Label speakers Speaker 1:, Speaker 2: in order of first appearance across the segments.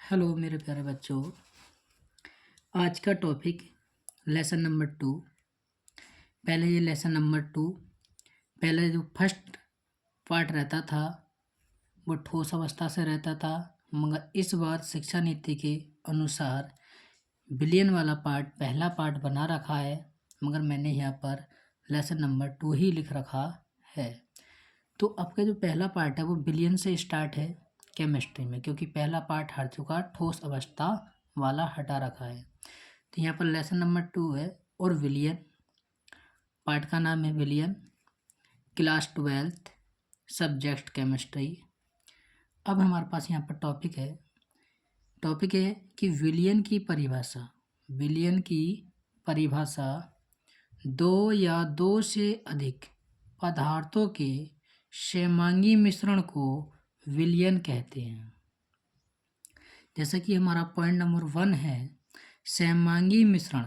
Speaker 1: Hello मेरे प्यारे बच्चों। आज का टॉपिक लेसन नंबर 2। पहले ये लेसन नंबर 2 पहले जो फर्स्ट पार्ट रहता था वो ठोस अवस्था से रहता था, मगर इस बार शिक्षा नीति के अनुसार बिलियन वाला पार्ट पहला पार्ट बना रखा है, मगर मैंने यहाँ पर लेसन नंबर 2 ही लिख रखा है। तो आपका जो पहला पार्ट है वो बिलियन से स्टार्ट है केमिस्ट्री में, क्योंकि पहला पार्ट हट चुका, ठोस अवस्था वाला हटा रखा है। तो यहाँ पर लेसन नंबर 2 है और विलियन पार्ट का नाम है विलियन, क्लास 12th, सब्जेक्ट केमिस्ट्री। अब हमारे पास यहाँ पर टॉपिक है कि विलियन की परिभाषा दो या दो से अधिक पदार्थों के सहमांगी मिश्रण को विलियन कहते हैं। जैसा कि हमारा पॉइंट नंबर 1 है, सहमांगी मिश्रण।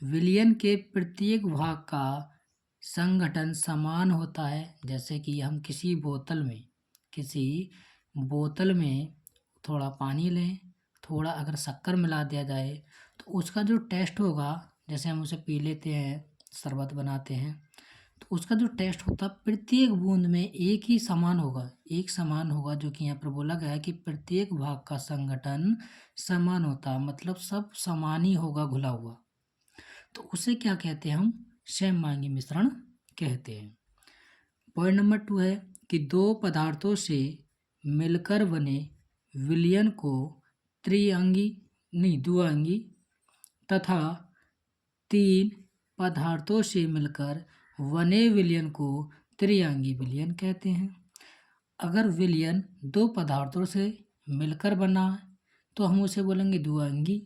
Speaker 1: विलियन के प्रत्येक भाग का संगठन समान होता है। जैसे कि हम किसी बोतल में थोड़ा पानी लें, थोड़ा अगर शक्कर मिला दिया जाए तो उसका जो टेस्ट होगा, जैसे हम उसे पी लेते हैं, शरबत बनाते हैं, तो उसका जो टेस्ट होता है प्रत्येक बूंद में एक समान होगा, जो कि यहाँ पर बोला गया है कि प्रत्येक भाग का संगठन समान होता है, मतलब सब समान ही होगा, घुला हुआ। तो उसे क्या कहते हैं हम? सहमांगी मिश्रण कहते हैं। पॉइंट नंबर 2 है कि दो पदार्थों से मिलकर बने विलयन को द्विअंगी तथा तीन पदार्थों से मिलकर बने विलयन को त्रिअंगी विलयन कहते हैं। अगर विलयन दो पदार्थों से मिलकर बना है तो हम उसे बोलेंगे द्विअंगी,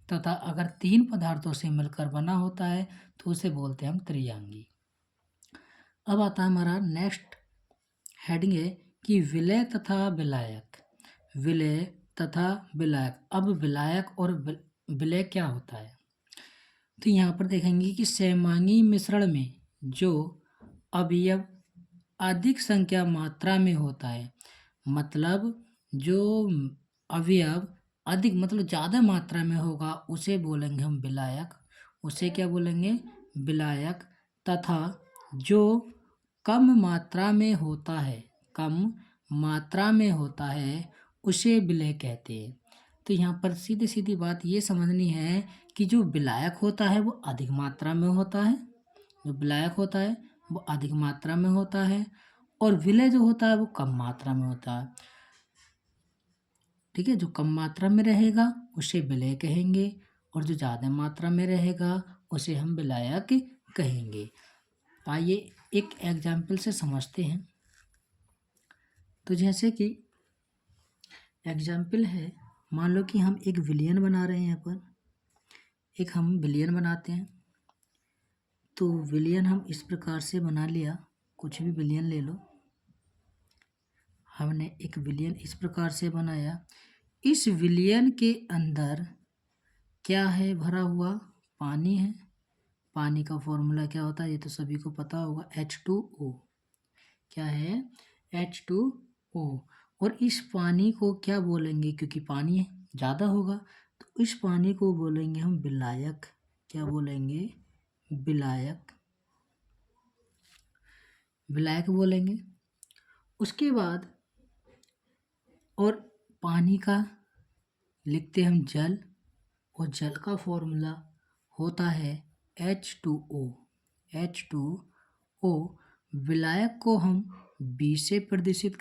Speaker 1: तथा अगर तीन पदार्थों से मिलकर बना होता है तो उसे बोलते हैं हम त्रिअंगी। अब आता है हमारा नेक्स्ट हेडिंग है कि विलय तथा विलायक। अब विलायक और विलय क्या होता है? तो यहाँ पर देखेंगे कि सहमांगी मिश्रण में जो अवयव अधिक संख्या मात्रा में होता है, मतलब जो अवयव अधिक मतलब ज़्यादा मात्रा में होगा उसे बोलेंगे हम विलायक। उसे क्या बोलेंगे? विलायक। तथा जो कम मात्रा में होता है उसे विलय कहते हैं। तो यहाँ पर सीधी सीधी बात ये समझनी है कि जो विलायक होता है वो अधिक मात्रा में होता है, और विलय जो होता है वो कम मात्रा में होता है। ठीक है, जो कम मात्रा में रहेगा उसे विलय कहेंगे, और जो ज़्यादा मात्रा में रहेगा उसे हम विलायक कहेंगे। आइए एक एग्जाम्पल से समझते हैं। तो जैसे कि एग्जाम्पल है, मान लो कि हम एक विलियन बना रहे हैं। यहाँ पर एक हम विलियन बनाते हैं। तो विलियन हम इस प्रकार से बना लिया, कुछ भी विलियन ले लो। हमने एक विलियन इस प्रकार से बनाया। इस विलियन के अंदर क्या है भरा हुआ? पानी है। पानी का फॉर्मूला क्या होता है ये तो सभी को पता होगा, H2O। क्या है? H2O। और इस पानी को क्या बोलेंगे? क्योंकि पानी ज़्यादा होगा तो इस पानी को बोलेंगे हम विलायक। क्या बोलेंगे? विलायक बोलेंगे। उसके बाद और पानी का लिखते हम जल, और जल का फॉर्मूला होता है H2O। विलायक को हम B से प्रदर्शित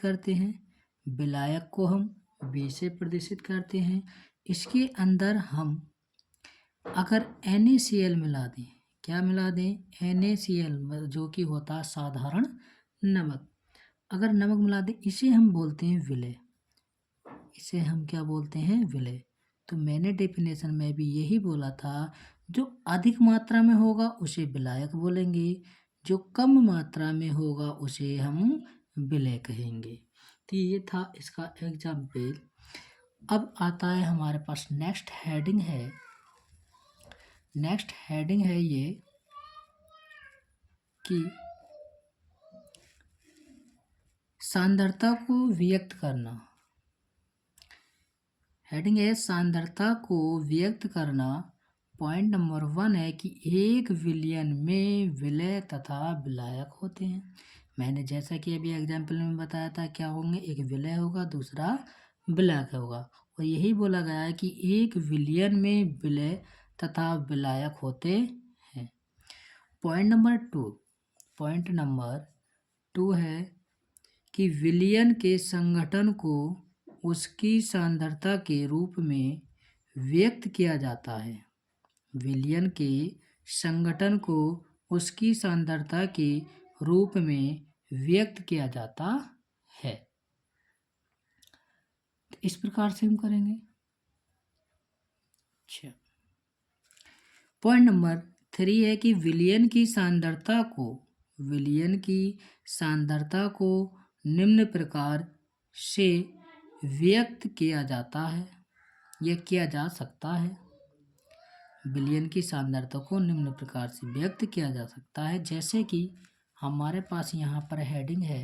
Speaker 1: करते हैं। इसके अंदर हम अगर NaCl मिला दें, क्या मिला दें? NaCl, जो कि होता है साधारण नमक। अगर नमक मिला दें, इसे हम बोलते हैं विलय। इसे हम क्या बोलते हैं? विलय। तो मैंने डेफिनेशन में भी यही बोला था, जो अधिक मात्रा में होगा उसे विलायक बोलेंगे, जो कम मात्रा में होगा उसे हम विलय कहेंगे। तो ये था इसका एग्जाम्पल। अब आता है हमारे पास नेक्स्ट हेडिंग है ये कि सांद्रता को व्यक्त करना हेडिंग है सांद्रता को व्यक्त करना। पॉइंट नंबर 1 है कि 1 विलयन में विलय तथा विलायक होते हैं। मैंने जैसा कि अभी एग्जाम्पल में बताया था क्या होंगे, एक विलय होगा दूसरा विलायक होगा, और यही बोला गया है कि 1 विलयन में विलय तथा विलायक होते हैं। पॉइंट नंबर 2 है कि विलयन के संगठन को उसकी सांद्रता के रूप में व्यक्त किया जाता है। विलयन के संगठन को उसकी सांद्रता के रूप में व्यक्त किया जाता है। इस प्रकार से हम करेंगे। अच्छा, पॉइंट नंबर 3 है कि विलयन की सांद्रता को निम्न प्रकार से व्यक्त किया जाता है, यह किया जा सकता है। विलयन की सांद्रता को निम्न प्रकार से व्यक्त किया जा सकता है, जैसे कि हमारे पास यहाँ पर हेडिंग है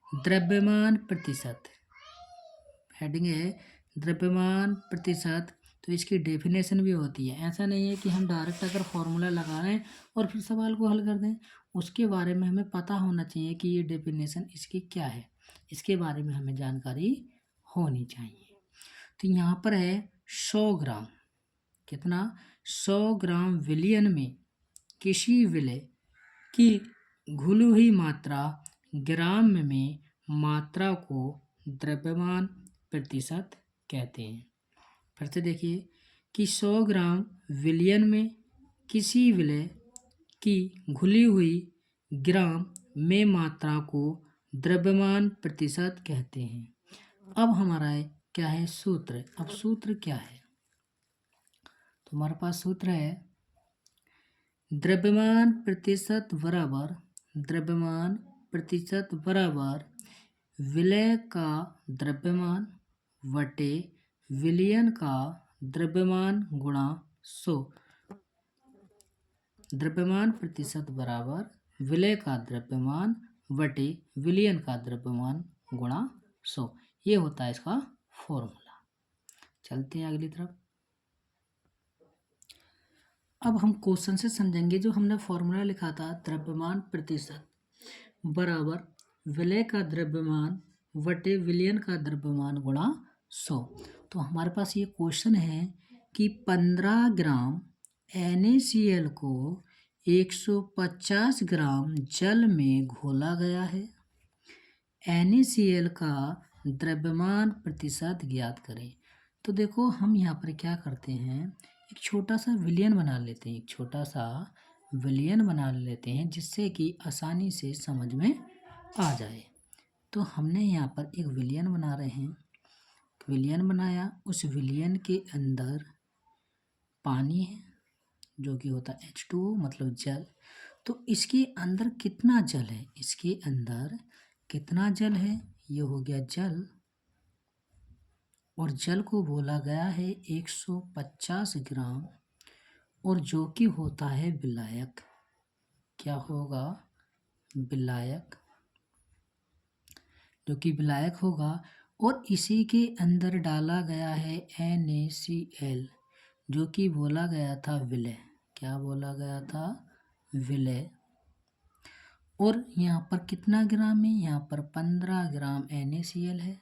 Speaker 1: द्रव्यमान प्रतिशत। हेडिंग है द्रव्यमान प्रतिशत, तो इसकी डेफिनेशन भी होती है। ऐसा नहीं है कि हम डायरेक्ट अगर फॉर्मूला लगा रहे हैं और फिर सवाल को हल कर दें, उसके बारे में हमें पता होना चाहिए कि ये डेफिनेशन इसकी क्या है, इसके बारे में हमें जानकारी होनी चाहिए। तो यहाँ पर है 100 ग्राम, कितना, 100 ग्राम विलयन में किसी विलय की घुली हुई मात्रा ग्राम में मात्रा को द्रव्यमान प्रतिशत कहते हैं। फिर से देखिए कि 100 ग्राम विलयन में किसी विलय की घुली हुई ग्राम में मात्रा को द्रव्यमान प्रतिशत कहते हैं। अब हमारा क्या है सूत्र, अब सूत्र क्या है, तो हमारे पास सूत्र है द्रव्यमान प्रतिशत बराबर विलय का द्रव्यमान वटे विलयन का द्रव्यमान गुणा 100। द्रव्यमान प्रतिशत बराबर विलय का द्रव्यमान वटे विलयन का द्रव्यमान गुणा 100, ये होता है इसका फॉर्मूला। चलते हैं अगली तरफ। अब हम क्वेश्चन से समझेंगे। जो हमने फॉर्मूला लिखा था द्रव्यमान प्रतिशत बराबर विलय का द्रव्यमान वटे विलयन का द्रव्यमान गुणा 100, तो हमारे पास ये क्वेश्चन है कि 15 ग्राम NaCl को 150 ग्राम जल में घोला गया है। NaCl का द्रव्यमान प्रतिशत ज्ञात करें। तो देखो हम यहाँ पर क्या करते हैं, एक छोटा सा विलयन बना लेते हैं, जिससे कि आसानी से समझ में आ जाए। तो हमने यहाँ पर एक विलयन बना रहे हैं, विलयन बनाया, उस विलयन के अंदर पानी है जो कि होता है H2O मतलब जल। तो इसके अंदर कितना जल है, इसके अंदर कितना जल है, ये हो गया जल, और जल को बोला गया है 150 ग्राम, और जो कि होता है विलायक। क्या होगा, विलायक, जो कि विलायक होगा, और इसी के अंदर डाला गया है NaCl, जो कि बोला गया था विलय। क्या बोला गया था, विलय। और यहाँ पर कितना ग्राम है, यहाँ पर 15 ग्राम NaCl है,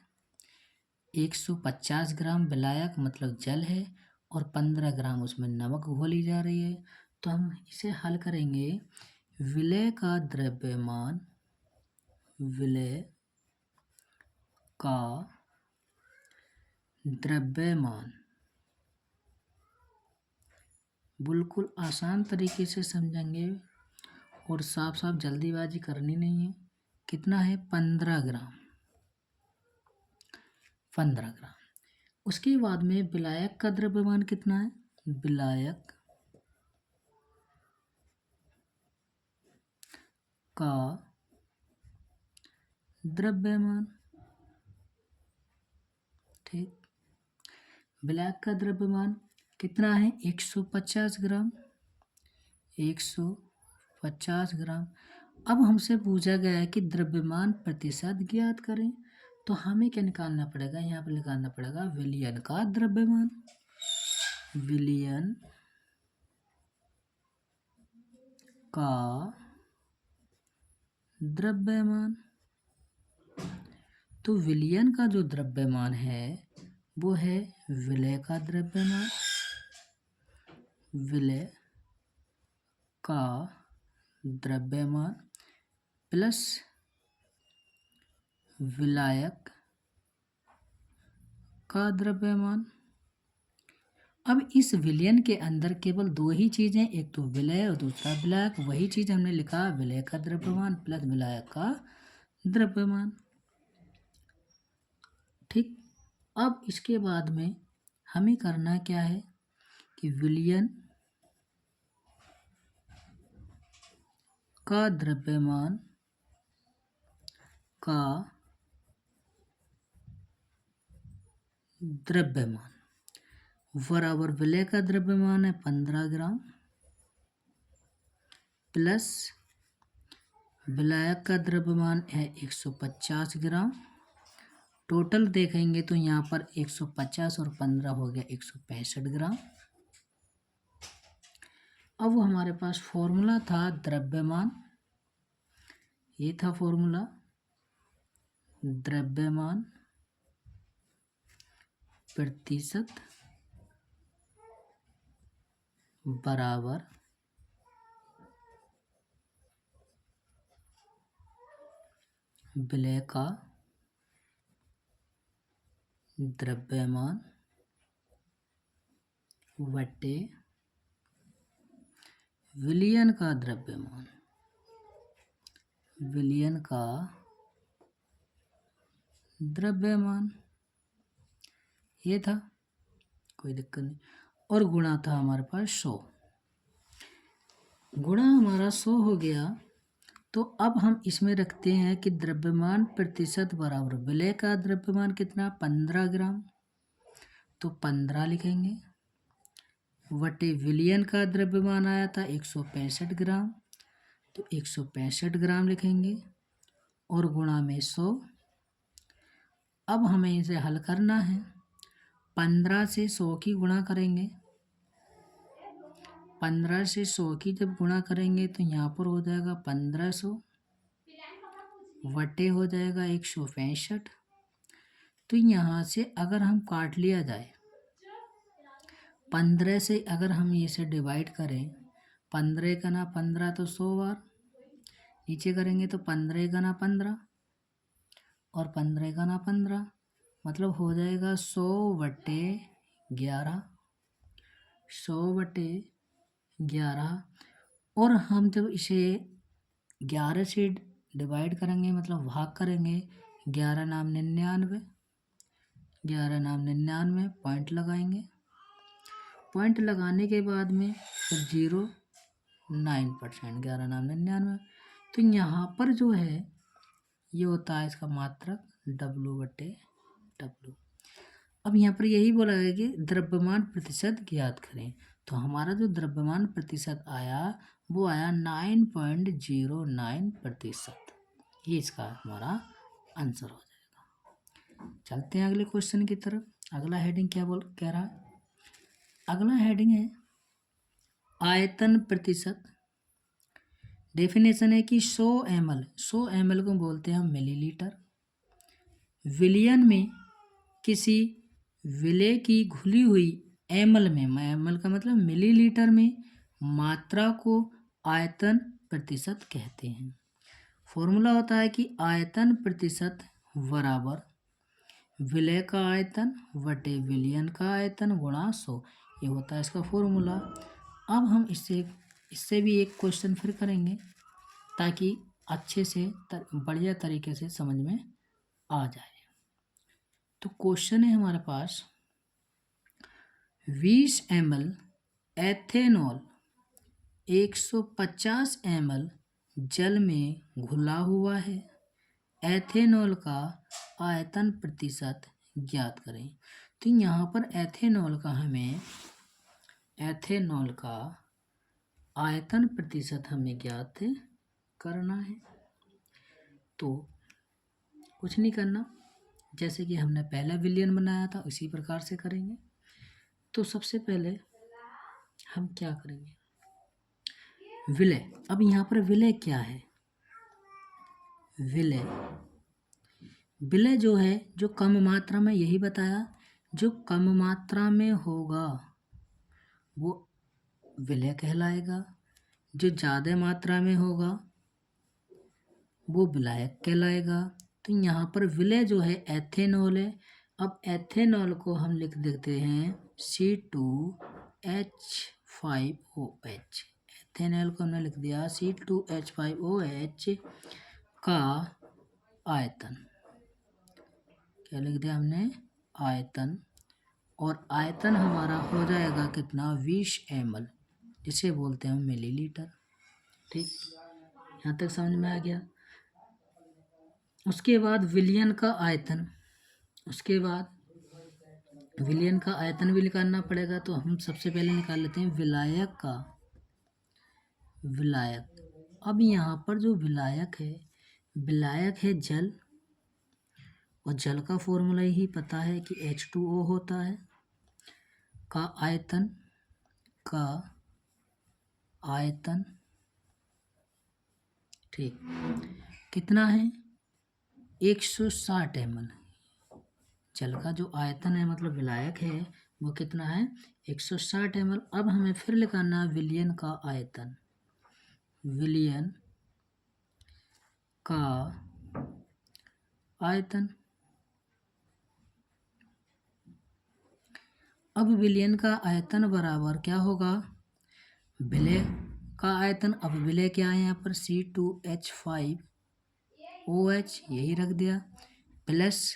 Speaker 1: 150 ग्राम विलायक मतलब जल है, और 15 ग्राम उसमें नमक घोली जा रही है। तो हम इसे हल करेंगे। विलय का द्रव्यमान, विलय का द्रव्यमान, बिल्कुल आसान तरीके से समझेंगे और साफ साफ जल्दीबाजी करनी नहीं है। कितना है, 15 ग्राम। उसके बाद में विलायक का द्रव्यमान कितना है, विलायक का द्रव्यमान, ठीक, विलायक का द्रव्यमान कितना है, 150 ग्राम, 150 ग्राम। अब हमसे पूछा गया है कि द्रव्यमान प्रतिशत ज्ञात करें। तो हमें क्या निकालना पड़ेगा, यहाँ पर निकालना पड़ेगा विलयन का द्रव्यमान। विलयन का द्रव्यमान। तो विलयन का जो द्रव्यमान है वो है विलय का द्रव्यमान। विलय का द्रव्यमान प्लस विलायक का द्रव्यमान। अब इस विलयन के अंदर केवल दो ही चीजें, एक तो विलय और दूसरा विलायक। वही चीज हमने लिखा, विलय का द्रव्यमान प्लस विलायक का द्रव्यमान। ठीक। अब इसके बाद में हमें करना क्या है कि विलयन का द्रव्यमान का द्रव्यमान बराबर विलय का द्रव्यमान है 15 ग्राम प्लस विलायक का द्रव्यमान है 150 ग्राम। टोटल देखेंगे तो यहाँ पर 150 और 15 हो गया 165 ग्राम। अब वो हमारे पास फॉर्मूला था द्रव्यमान, ये था फॉर्मूला द्रव्यमान प्रतिशत बराबर विलय का द्रव्यमान बटे विलयन का द्रव्यमान। विलयन का द्रव्यमान ये था, कोई दिक्कत नहीं। और गुणा था हमारे पास 100। गुणा हमारा 100 हो गया। तो अब हम इसमें रखते हैं कि द्रव्यमान प्रतिशत बराबर विलय का द्रव्यमान कितना 15 ग्राम, तो 15 लिखेंगे वटे विलयन का द्रव्यमान आया था 165 ग्राम, तो 165 ग्राम लिखेंगे और गुणा में 100। अब हमें इसे हल करना है। 15 से 100 की गुणा करेंगे। 15 से 100 की जब गुणा करेंगे तो यहाँ पर हो जाएगा 1500 वटे हो जाएगा 165। तो यहाँ से अगर हम काट लिया जाए 15 से, अगर हम इसे डिवाइड करें 15 का ना 15 तो 100 बार, नीचे करेंगे तो 15 का ना 15 और 15 का ना 15, मतलब हो जाएगा 100 वटे 11। 100 वटे 11। और हम जब इसे 11 से डिवाइड करेंगे मतलब भाग करेंगे, 11 नाम 99, 11 नाम 99 पॉइंट लगाएंगे। पॉइंट लगाने के बाद में फिर 0.9%, 11 नाम 99। तो यहाँ पर जो है ये होता है इसका मात्रक W/W। अब यहाँ पर यही बोला गया कि द्रव्यमान प्रतिशत ज्ञात करें। तो हमारा जो द्रव्यमान प्रतिशत आया वो आया 9.09%। ये इसका हमारा आंसर हो जाएगा। चलते हैं अगले क्वेश्चन की तरफ। अगला हेडिंग क्या कह रहा है? अगला हेडिंग है आयतन प्रतिशत। डेफिनेशन है कि 100 ml, 100 ml को बोलते हैं हम मिलीलीटर। विलयन में किसी विलय की घुली हुई ml में, ml का मतलब मिलीलीटर में, मात्रा को आयतन प्रतिशत कहते हैं। फॉर्मूला होता है कि आयतन प्रतिशत बराबर विलय का आयतन वटे विलयन का आयतन गुणा 100। ये होता है इसका फॉर्मूला। अब हम इससे भी एक क्वेश्चन फिर करेंगे ताकि अच्छे से बढ़िया तरीके से समझ में आ जाए। तो क्वेश्चन है हमारे पास 20 ml एथेनॉल 150 ml जल में घुला हुआ है। एथेनॉल का आयतन प्रतिशत ज्ञात करें। तो यहाँ पर एथेनॉल का आयतन प्रतिशत हमें ज्ञात करना है। तो कुछ नहीं करना, जैसे कि हमने पहला विलियन बनाया था उसी प्रकार से करेंगे। तो सबसे पहले हम क्या करेंगे, विलय। अब यहाँ पर विलय क्या है, विलय, विलय जो है जो कम मात्रा में, यही बताया, जो कम मात्रा में होगा वो विलय कहलाएगा, जो ज़्यादा मात्रा में होगा वो विलायक कहलाएगा। तो यहाँ पर विलय जो है एथेनॉल है। अब एथेनॉल को हम लिख देते हैं C2H5OH। एथेनॉल को हमने लिख दिया C2H5OH का आयतन, क्या लिख दिया हमने, आयतन। और आयतन हमारा हो जाएगा कितना, 20 ml, जिसे बोलते हैं मिलीलीटर। ठीक, यहाँ तक समझ में आ गया। उसके बाद विलियन का आयतन, उसके बाद विलियन का आयतन भी निकालना पड़ेगा। तो हम सबसे पहले निकाल लेते हैं विलायक का, विलायक। अब यहाँ पर जो विलायक है जल, और जल का फॉर्मूला ही पता है कि H2O होता है। का आयतन, का आयतन, ठीक, कितना है, 160 ml। जल का जो आयतन है मतलब विलायक है वो कितना है, 160 ml। अब हमें फिर निकालना है विलियन का आयतन, विलियन का आयतन। अब विलियन का आयतन बराबर क्या होगा, विलय का आयतन। अब विलय क्या है यहाँ पर, C2H5OH, यही रख दिया, प्लस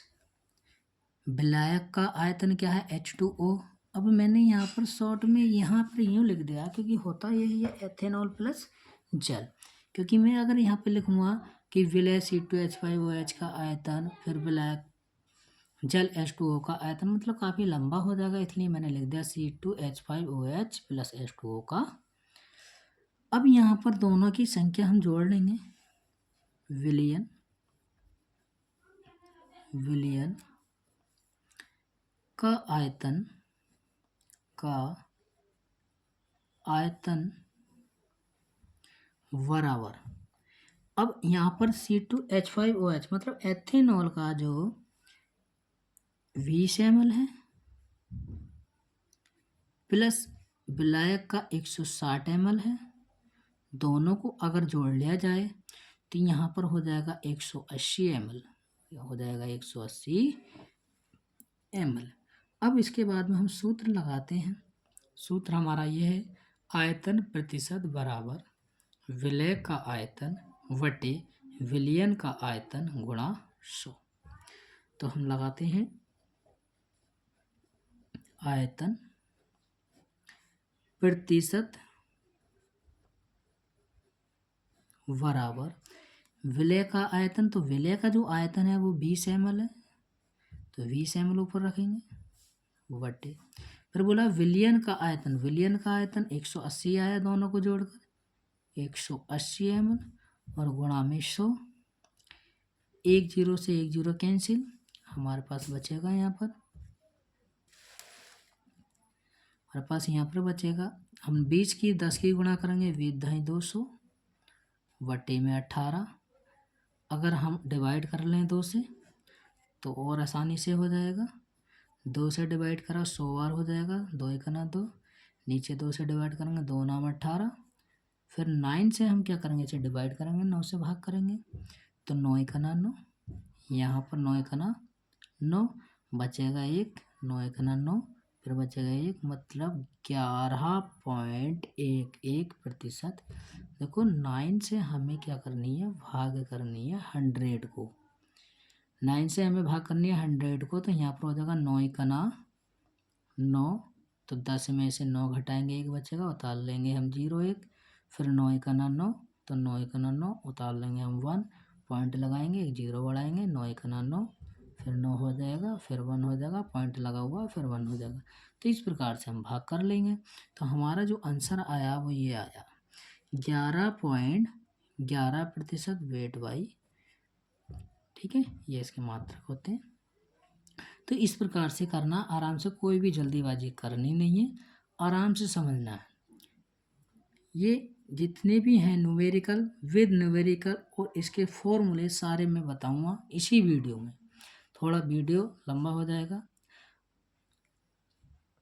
Speaker 1: विलायक का आयतन क्या है, H2O। अब मैंने यहाँ पर शॉर्ट में यहाँ पर यूँ लिख दिया क्योंकि होता यही है, एथेनॉल प्लस जल। क्योंकि मैं अगर यहाँ पे लिखूँगा कि विलय C2H5OH का आयतन फिर विलायक जल H2O का आयतन, मतलब काफ़ी लंबा हो जाएगा, इसलिए मैंने लिख दिया C2H5OH प्लस H2O का। अब यहाँ पर दोनों की संख्या हम जोड़ लेंगे, विलियन, विलियन का आयतन, का आयतन बराबर। अब यहाँ पर C2H5OH मतलब एथेनॉल का जो 20 ml है प्लस विलायक का 160 ml है, दोनों को अगर जोड़ लिया जाए तो यहाँ पर हो जाएगा 180 ml, हो जाएगा 180 ml। अब इसके बाद में हम सूत्र लगाते हैं। सूत्र हमारा ये है, आयतन प्रतिशत बराबर विलय का आयतन वटे विलियन का आयतन गुणा 100। तो हम लगाते हैं आयतन प्रतिशत बराबर विलय का आयतन। तो विलय का जो आयतन है वो 20 ml है, तो 20 ml ऊपर रखेंगे वटे, फिर बोला विलियन का आयतन, विलियन का आयतन 180 आया, दोनों को जोड़कर 180 ml और गुणा में 100। एक जीरो से एक जीरो कैंसिल, हमारे पास बचेगा यहाँ पर, हमारे पास यहाँ पर बचेगा, हम 20 की 10 की गुणा करेंगे, 20 दही 200 वटे में 18। अगर हम डिवाइड कर लें 2 से तो और आसानी से हो जाएगा, 2 से डिवाइड करा 100 बार हो जाएगा, 2 एक ना 2, नीचे 2 से डिवाइड करेंगे, 2 नाम 18। फिर 9 से हम क्या करेंगे, इसे डिवाइड करेंगे, 9 से भाग करेंगे, तो 9 एक ना 9, यहाँ पर 9 एक ना 9, बचेगा 1, 9 एक ना 9, फिर बचेगा 1, मतलब 11.11%। देखो 9 से हमें क्या करनी है, भाग करनी है 100 को, 9 से हमें भाग करनी है 100 को, तो यहाँ पर हो जाएगा 9 एक ना 9, तो 10 में से 9 घटाएंगे 1 बचेगा, उतार लेंगे हम 0 1, फिर 9 एक ना 9, तो 9 एक ना 9, उतार लेंगे हम 1, पॉइंट लगाएंगे, एक 0 बढ़ाएंगे, 9 एक ना 9, फिर 9 हो जाएगा, फिर 1 हो जाएगा, पॉइंट लगा हुआ, फिर 1 हो जाएगा। तो इस प्रकार से हम भाग कर लेंगे। तो हमारा जो आंसर आया वो ये आया, 11.11% वेट बाई, ठीक है, ये इसके मात्रक होते हैं। तो इस प्रकार से करना, आराम से, कोई भी जल्दीबाजी करनी नहीं है, आराम से समझना है। ये जितने भी हैं न्यूमेरिकल, विद न्यूमेरिकल और इसके फॉर्मूले सारे मैं बताऊंगा इसी वीडियो में। थोड़ा वीडियो लंबा हो जाएगा,